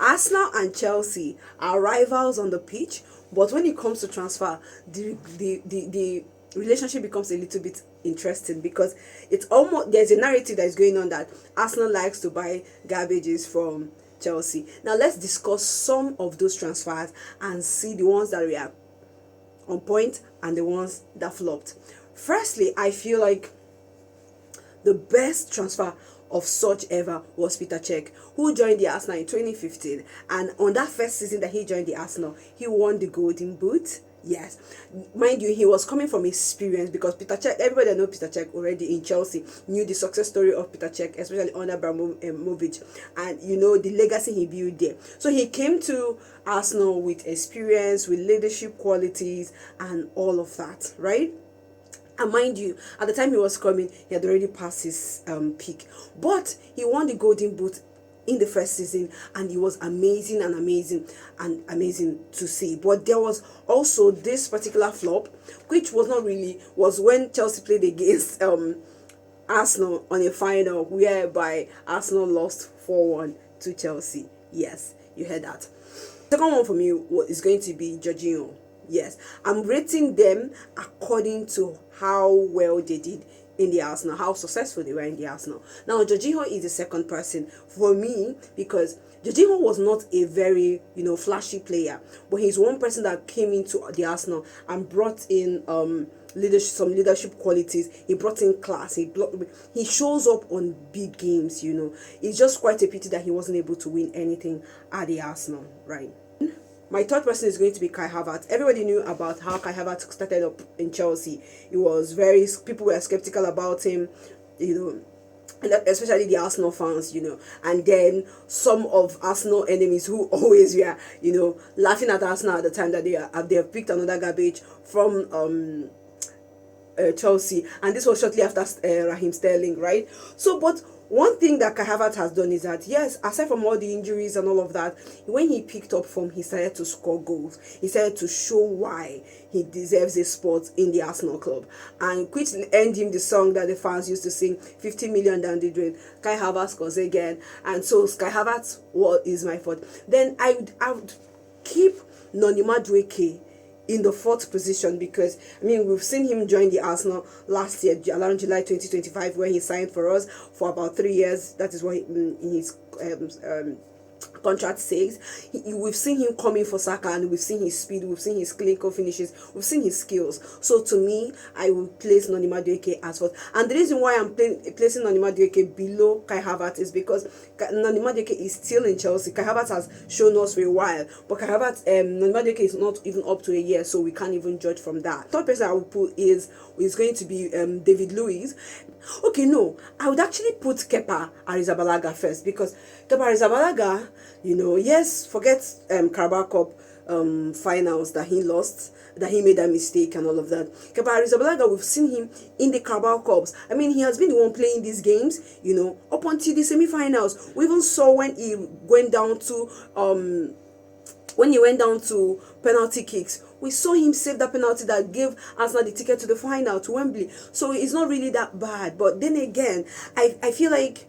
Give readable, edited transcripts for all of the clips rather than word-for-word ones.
Arsenal and Chelsea are rivals on the pitch, but when it comes to transfer, the relationship becomes a little bit interesting, because it's almost, there's a narrative that is going on that Arsenal likes to buy garbages from Chelsea. Now let's discuss some of those transfers and see the ones that were on point and the ones that flopped. Firstly, I feel like the best transfer of such ever was Peter Cech, who joined the Arsenal in 2015, and on that first season that he joined the Arsenal, he won the Golden Boot. Yes, mind you, he was coming from experience, because Peter Cech, everybody that knows Peter Cech already in Chelsea knew the success story of Peter Cech, especially under Abramovich, and you know the legacy he built there. So he came to Arsenal with experience, with leadership qualities, and all of that, right? And mind you, at the time he was coming, he had already passed his peak. But he won the Golden Boot in the first season, and he was amazing and amazing to see. But there was also this particular flop, which was not really, was when Chelsea played against Arsenal on a final, whereby Arsenal lost 4-1 to Chelsea. Yes, you heard that. Second one for me is going to be Jorginho. Yes, I'm rating them according to how well they did in the Arsenal, how successful they were in the Arsenal. Now, Jorginho is the second person for me, because Jorginho was not a very, flashy player, but he's one person that came into the Arsenal and brought in some leadership qualities. He brought in class. He shows up on big games. It's just quite a pity that he wasn't able to win anything at the Arsenal, right? My third person is going to be Kai Havertz. Everybody knew about how Kai Havertz started up in Chelsea. People were skeptical about him, especially the Arsenal fans, and then some of Arsenal enemies who always were, laughing at Arsenal at the time that they have picked another garbage from Chelsea, and this was shortly after Raheem Sterling, right? So, but one thing that Kai Havertz has done is that, yes, aside from all the injuries and all of that, when he picked up form, he started to score goals. He started to show why he deserves a spot in the Arsenal club. And which earned him the song that the fans used to sing, 50 million down the drain. Kai Havertz scores again. And so Kai Havertz is my fault. Then I would keep Noni Madueke in the fourth position, because we've seen him join the Arsenal last year around July 2025, where he signed for us for about 3 years. That is what his contract says. We've seen him coming for Saka, and we've seen his speed, we've seen his clinical finishes, we've seen his skills. So to me, I will place Noni Madueke as fourth. And the reason why I'm placing Noni Madueke below Kai Havertz is because Noni Madueke is still in Chelsea. Kai Havertz has shown us for a while, but Noni Madueke is not even up to a year, so we can't even judge from that. Third person I will put is going to be David Luiz. Okay, no, I would actually put Kepa Arrizabalaga first, because Kepa Arrizabalaga, yes, forget Carabao Cup finals that he lost, that he made that mistake and all of that. Kepa Arrizabalaga, we've seen him in the Carabao Cups. He has been the one playing these games, up until the semi-finals. We even saw when he went down to penalty kicks, we saw him save that penalty that gave Arsenal the ticket to the final, to Wembley. So it's not really that bad. But then again, I feel like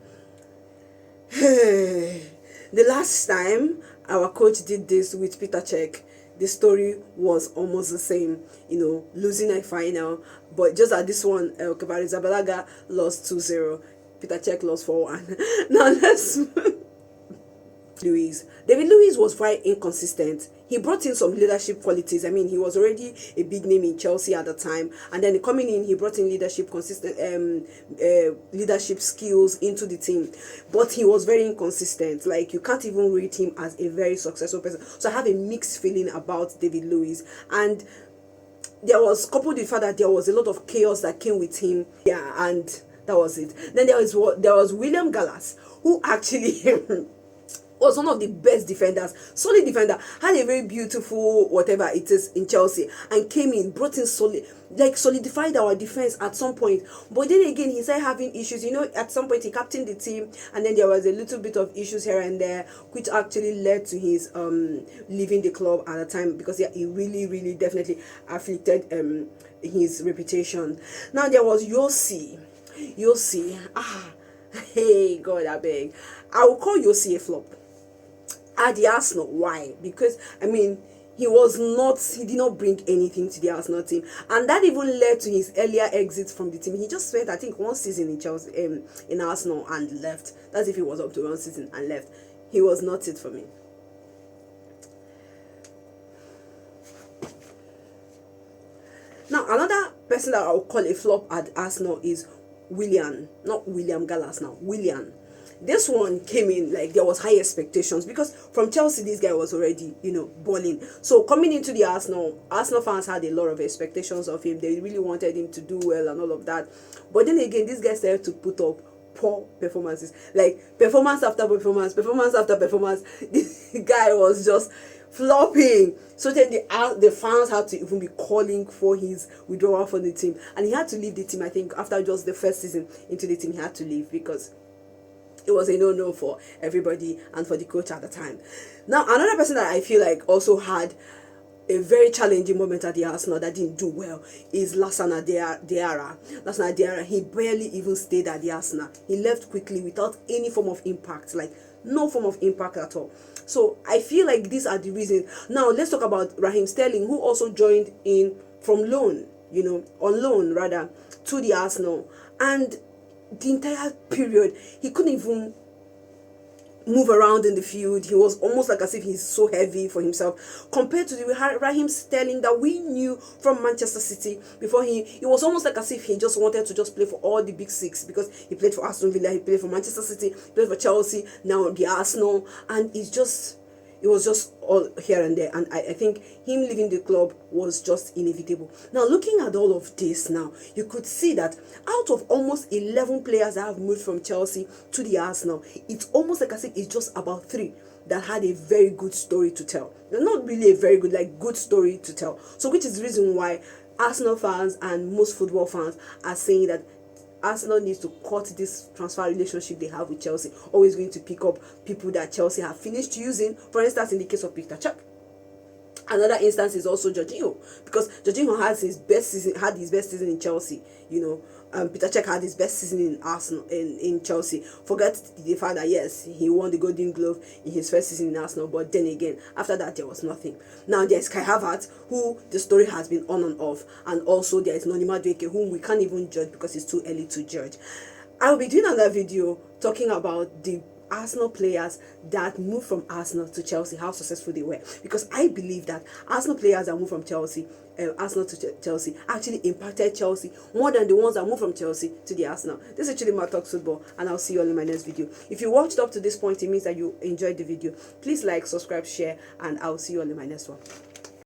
the last time our coach did this with Peter Cech, the story was almost the same, losing a final. But just at this one, Kepa Arrizabalaga lost 2-0. Peter Cech lost 4-1. Now let's David Luiz was very inconsistent. He brought in some leadership qualities. He was already a big name in Chelsea at the time, and then coming in, he brought in leadership skills into the team. But he was very inconsistent. Like, you can't even rate him as a very successful person. So I have a mixed feeling about David Luiz, and there was, coupled with the fact that there was a lot of chaos that came with him. Yeah, and that was it. Then there was William Gallas, who actually was one of the best defenders, solid defender, had a very beautiful whatever it is in Chelsea, and came in, brought in solidified our defense at some point. But then again, he started having issues. At some point he captained the team, and then there was a little bit of issues here and there, which actually led to his leaving the club at the time, because he really, really definitely afflicted his reputation. Now there was Yossi. Hey God, I beg. I will call Yossi a flop. at the Arsenal. Why? Because I mean, he did not bring anything to the Arsenal team, and that even led to his earlier exit from the team. He just spent, I think, one season in Chelsea, in Arsenal, and left. That's if he was up to one season and left. He was not it for me. Now, another person that I would call a flop at Arsenal is Willian, not William Gallas now, Willian. This one came in like there was high expectations, because from Chelsea this guy was already, balling. So coming into the Arsenal fans had a lot of expectations of him. They really wanted him to do well and all of that. But then again, this guy started to put up poor performances, like performance after performance, performance after performance. This guy was just flopping. So then the fans had to even be calling for his withdrawal from the team, and he had to leave the team. I think after just the first season into the team, he had to leave because it was a no-no for everybody and for the coach at the time. Now, another person that I feel like also had a very challenging moment at the Arsenal that didn't do well is Lassana Diarra. Lassana Diarra, he barely even stayed at the Arsenal. He left quickly without any form of impact, like no form of impact at all. So I feel like these are the reasons. Now let's talk about Raheem Sterling, who also joined in from loan, on loan rather, to the Arsenal. And the entire period, he couldn't even move around in the field. He was almost like as if he's so heavy for himself, compared to the Raheem Sterling that we knew from Manchester City before. It was almost like as if he just wanted to just play for all the big six, because he played for Aston Villa, he played for Manchester City, he played for Chelsea, now the Arsenal, and it was just all here and there. And I think him leaving the club was just inevitable. Now, looking at all of this now, you could see that out of almost 11 players that have moved from Chelsea to the Arsenal, it's almost like I said, it's just about 3 that had a very good story to tell. Not really a very good, like good story to tell. So which is the reason why Arsenal fans and most football fans are saying that Arsenal needs to cut this transfer relationship they have with Chelsea, always going to pick up people that Chelsea have finished using. For instance, in the case of Peter Cech. Another instance is also Jorginho, because Jorginho had his best season in Chelsea. Peter Cech had his best season in Arsenal, in Chelsea. Forget the fact that yes, he won the Golden Glove in his first season in Arsenal, but then again, after that there was nothing. Now there's Kai Havertz, who the story has been on and off, and also there is Noni Madueke, whom we can't even judge because it's too early to judge. I will be doing another video talking about the Arsenal players that moved from Arsenal to Chelsea, how successful they were, because I believe that Arsenal players that moved from Arsenal to Chelsea actually impacted Chelsea more than the ones that moved from Chelsea to the Arsenal. This is actually my Talks Football, and I'll see you all in my next video. If you watched up to this point, it means that you enjoyed the video. Please like, subscribe, share, and I'll see you all in my next one.